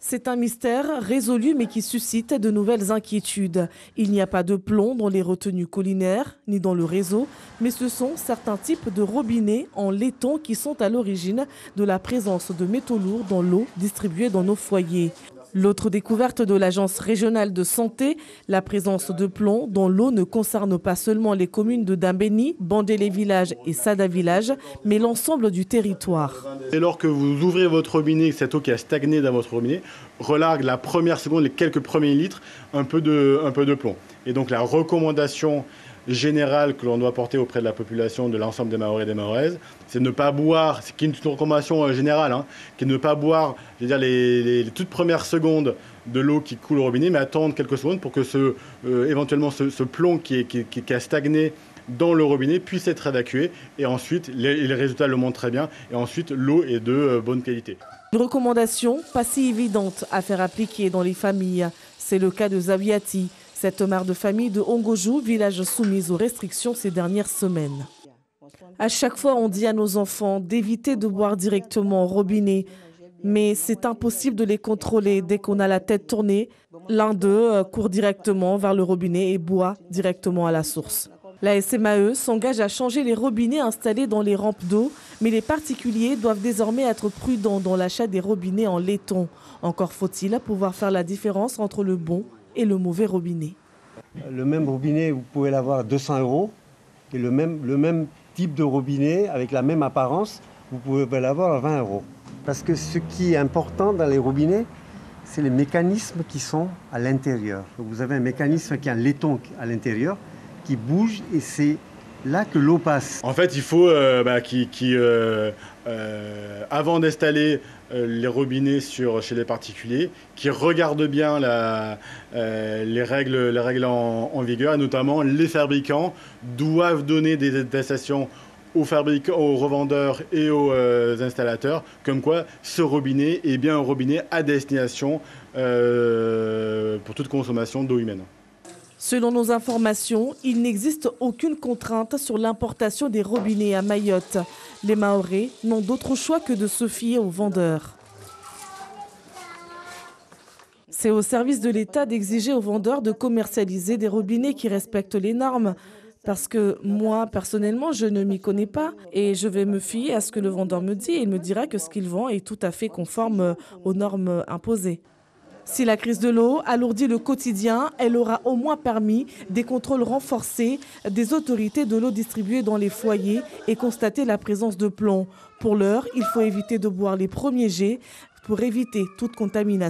C'est un mystère résolu mais qui suscite de nouvelles inquiétudes. Il n'y a pas de plomb dans les retenues collinaires ni dans le réseau, mais ce sont certains types de robinets en laiton qui sont à l'origine de la présence de métaux lourds dans l'eau distribuée dans nos foyers. L'autre découverte de l'Agence régionale de santé, la présence de plomb dans l'eau ne concerne pas seulement les communes de Dambéni, Bandélé village et Sada village, mais l'ensemble du territoire. Dès lors que vous ouvrez votre robinet, cette eau qui a stagné dans votre robinet, relargue la première seconde, les quelques premiers litres, un peu de plomb. Et donc la recommandation générale que l'on doit porter auprès de la population, de l'ensemble des Mahorais et des Mahoraises, c'est de ne pas boire, c'est une recommandation générale, qui est de ne pas boire, je veux dire, les toutes premières secondes de l'eau qui coule au robinet, mais attendre quelques secondes pour que éventuellement ce plomb qui a stagné dans le robinet puisse être évacué. Et ensuite, les résultats le montrent très bien, et ensuite l'eau est de bonne qualité. Une recommandation pas si évidente à faire appliquer dans les familles. C'est le cas de Zawiati, cette mère de famille de Ongojou, village soumis aux restrictions ces dernières semaines. À chaque fois, on dit à nos enfants d'éviter de boire directement au robinet. Mais c'est impossible de les contrôler. Dès qu'on a la tête tournée, l'un d'eux court directement vers le robinet et boit directement à la source. La SMAE s'engage à changer les robinets installés dans les rampes d'eau, mais les particuliers doivent désormais être prudents dans l'achat des robinets en laiton. Encore faut-il pouvoir faire la différence entre le bon et le mauvais robinet. Le même robinet, vous pouvez l'avoir à 200 €, et le même type de robinet, avec la même apparence, vous pouvez l'avoir à 20 €. Parce que ce qui est important dans les robinets, c'est les mécanismes qui sont à l'intérieur. Vous avez un mécanisme qui est un laiton à l'intérieur, qui bouge, et c'est là que l'eau passe. En fait, il faut avant d'installer les robinets chez les particuliers, qui regardent bien les règles en vigueur, et notamment les fabricants doivent donner des attestations aux revendeurs et aux installateurs, comme quoi ce robinet est bien un robinet à destination pour toute consommation d'eau humaine. Selon nos informations, il n'existe aucune contrainte sur l'importation des robinets à Mayotte. Les Mahorais n'ont d'autre choix que de se fier aux vendeurs. C'est au service de l'État d'exiger aux vendeurs de commercialiser des robinets qui respectent les normes. Parce que moi, personnellement, je ne m'y connais pas et je vais me fier à ce que le vendeur me dit. Et il me dira que ce qu'il vend est tout à fait conforme aux normes imposées. Si la crise de l'eau alourdit le quotidien, elle aura au moins permis des contrôles renforcés des autorités de l'eau distribuée dans les foyers et constater la présence de plomb. Pour l'heure, il faut éviter de boire les premiers jets pour éviter toute contamination.